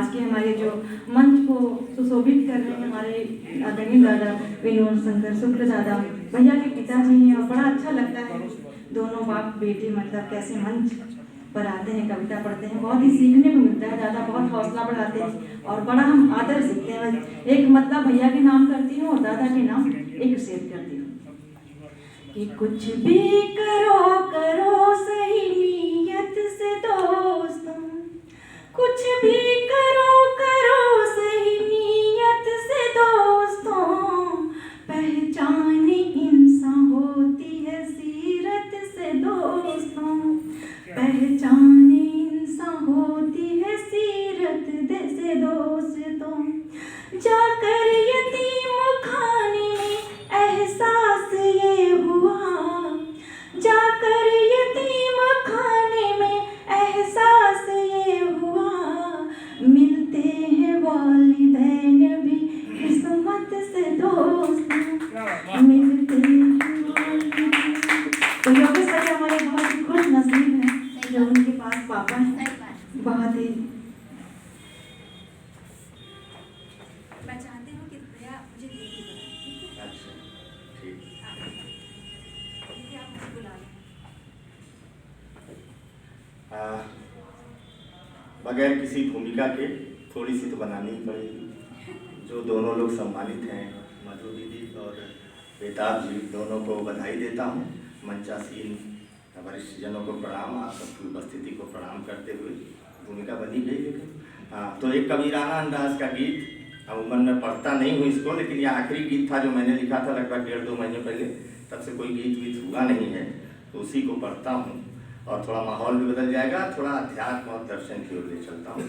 आज के हमारे जो मंच को सुशोभित कर रहे हैं हमारे आदरणीय दादा विनोद शंकर शुक्ल दादा, भैया के पिताजी हैं। और बड़ा अच्छा लगता है दोनों बाप बेटे मतलब कैसे मंच पर आते हैं, कविता पढ़ते हैं, बहुत ही सीखने को मिलता है। दादा बहुत हौसला बढ़ाते हैं और बड़ा हम आदर सीखते हैं। एक मतलब भैया के नाम करती हूँ और दादा के नाम एक शेर करती हूँ कि कुछ भी करो करो सही नीयत से दोस्तों, कुछ भी करो करो सही नीयत से दोस्तों, पहचान इंसान होती है सीरत से दोस्तों, पहचान इंसान होती है सीरत से दोस्तों। जाकर यतीम खाने में एहसास ये हुआ, जाकर यतीम खाने में एहसास ये हुआ, मिलते हैं वालिदैन भी किस्मत से दोस्तों, मिलते हैं वालिदैन। तो योगेश भैया हमारे बहुत ही खुश नसीब हैं जो उनके पास पापा हैं। बहुत ही मैं चाहती हूँ कि भैया मुझे दीदी बनाएं। अच्छा ठीक, दीदी आप मुझे बुला लें। बगैर किसी भूमिका के थोड़ी सी तो बनानी ही पड़ेगी। जो दोनों लोग सम्मानित हैं, मधु दीदी और बेताब जी, दोनों को बधाई देता हूँ। मंचासीन वरिष्ठ जनों को प्रणाम, आप सबकी उपस्थिति को प्रणाम करते हुए भूमिका बनी गई। लेकिन तो एक कबीराना अंदाज का गीत, अमूमन मैं पढ़ता नहीं हूँ इसको, लेकिन यह आखिरी गीत था जो मैंने लिखा था लगभग 1.5-2 महीने पहले। तब से कोई गीत हुआ नहीं है, तो उसी को पढ़ता हूँ और थोड़ा माहौल भी बदल जाएगा, थोड़ा अध्यात्म और दर्शन की ओर ले चलता हूँ।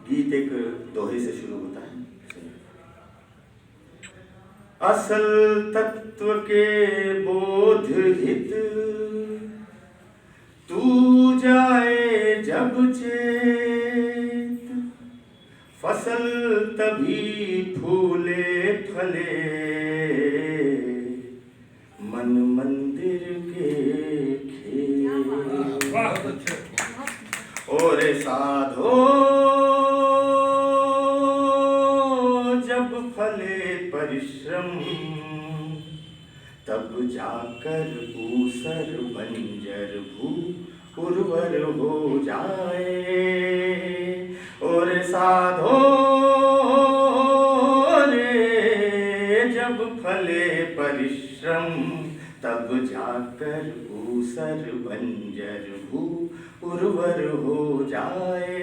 गीत एक दोहे से शुरू होता है। असल तत्व के बोध हित तू जाए जब चेत, फसल तभी फूले फले मन मंदिर के खेत। और साधो जब फले परिश्रम, तब जाकर ऊसर बंजर भू उर्वर हो जाए। और साधो रे जब फले परिश्रम, तब जाकर ऊसर बंजर भू उर्वर हो जाए,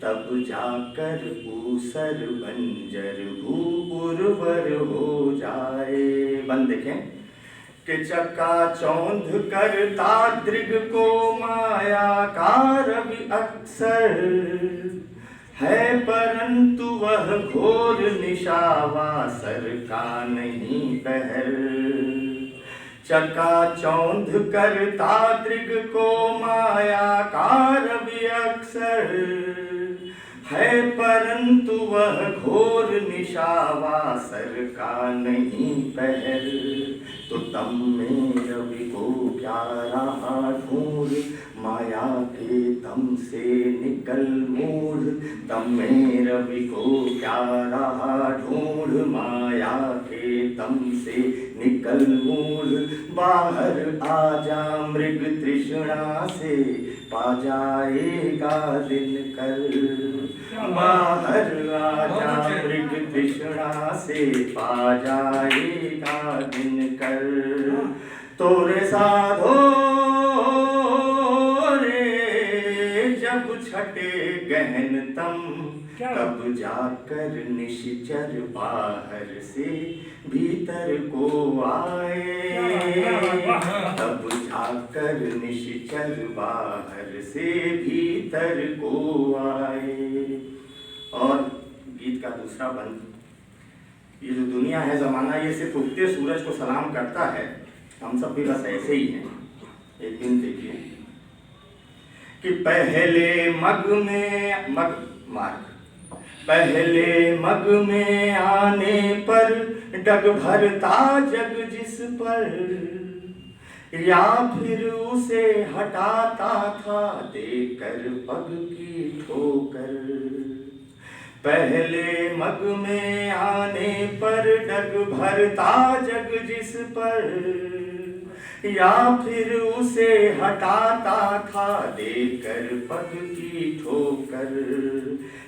तब जाकर ऊसर बंजर भू उर्वर हो जाए। बंद देखें कि चक्का चौंध करता दृग को माया का रवि अक्सर है, परंतु वह घोर निशावासर का नहीं पहर। चक्का चौंध करता दृग को माया का रवि अक्सर है, परंतु वह घोर निशावासर का नहीं पहल। तो तम में रवि को क्या रहा ढूंढ, माया के तम से निकल मूढ़। तम में रवि को क्या रहा ढूंढ, माया के तम से निकल मूढ़। बाहर आजा मृग तृष्णा से, पा जाएगा दिन कल। बाहर आजा मृग तृष्णा से, पा जाएगा दिन कल। तोरे साधो रे जब छटे गहनतम, तब जाकर निश्चर बाहर से भीतर को आए। तब जाकर निश्चर बाहर से भीतर को आए। और गीत का दूसरा बंद, ये जो दुनिया है जमाना, ये सिर्फ उगते सूरज को सलाम करता है, हम सब भी बस ऐसे ही हैं। एक दिन देखिए कि पहले मग मार्ग, पहले मग में आने पर डग भरता जग जिस पर, या फिर उसे हटाता था देकर पग की ठोकर। पहले मग में आने पर डग भरता जग जिस पर, या फिर उसे हटाता था देकर पग की ठोकर।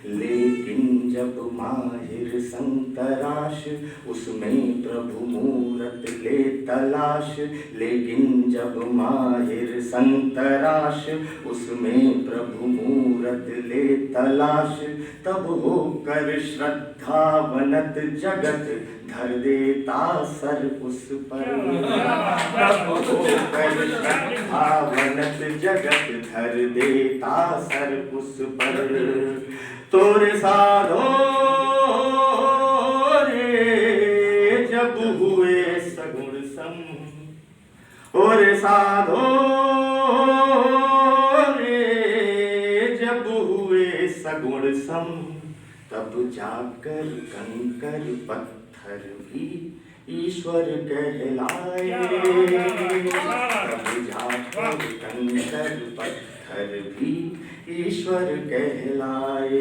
लेकिन जब माहिर संग तराश उसमें प्रभु मूरत ले तलाश, लेकिन जब माहिर संग तराश उसमें प्रभु मूरत ले तलाश, तब होकर श्रद्धावनत जगत धर देता सर उस पर। तब होकर श्रद्धावनत जगत धर देता सर उस पर। तोरे साधो रे जब हुए सगुण सम, ओरे साधो रे जब हुए सगुण सम, तब जाकर कंकर पत्थर भी ईश्वर कहलाए। तब जाकर कंकर पत्थर भी ईश्वर कहलाए।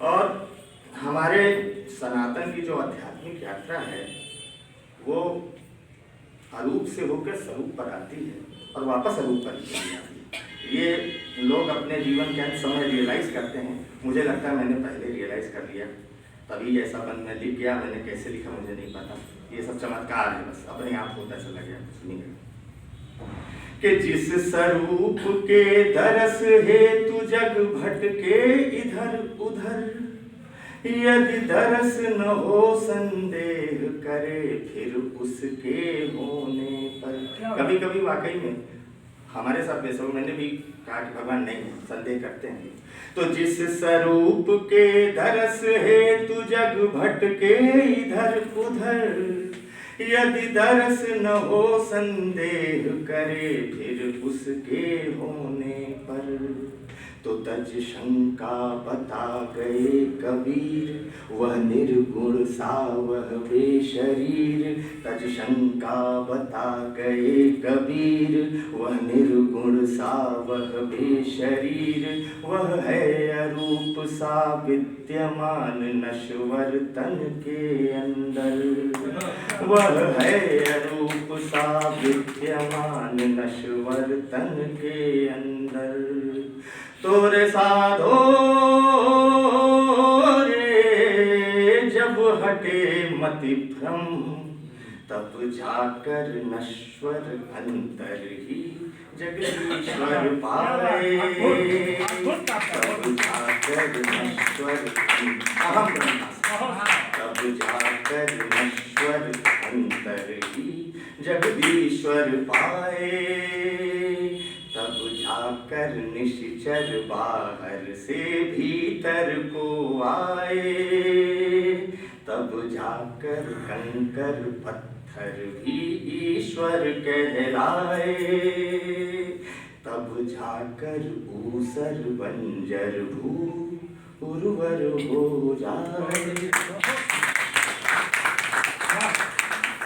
और हमारे सनातन की जो आध्यात्मिक यात्रा है वो अरूप से होकर स्वरूप पर आती है और वापस अरूप पर चली आती है। ये लोग अपने जीवन के अंत समय रियलाइज करते हैं। मुझे लगता है मैंने पहले रियलाइज कर लिया, तभी ऐसा बंद में लिख गया। मैंने कैसे लिखा मुझे नहीं पता, ये सब चमत्कार है, बस अपने आप होता चला गया। सुनिए कि जिस स्वरूप के दरस हेतु जग भटके इधर उधर, यदि दरस न हो संदेह करे फिर उसके होने पर। कभी कभी वाकई में हमारे साथ वैसे, मैंने भी कहा कि भगवान नहीं, संदेह करते हैं। तो जिस स्वरूप के दरस हेतु जग भटके इधर उधर, यदि दरस न हो संदेह करे फिर उसके होने पर। तो तज शंका बता गए कबीर, वह निर्गुण सा वह बेशरीर। तज शंका बता गए कबीर, वह निर्गुण सा वह बेशरीर। वह है अरूप सा विद्यमान नश्वर तन के अंदर। वह है अरूप सा विद्यमान नश्वर तन के अंदर। तोरे साधो रे जब हटे मति भ्रम, तब जाकर नश्वर अंतर ही जगदीश्वर पाए। तब जाकर नश्वर अहम तब जाकर नश्वर अंतर ही जगदीश्वर पाए। तब जाकर निश्चर बाहर से भीतर को आए। तब जाकर कंकर पत्थर भी ईश्वर कहलाए। तब जाकर ऊसर बंजर भू उर्वर हो जाए।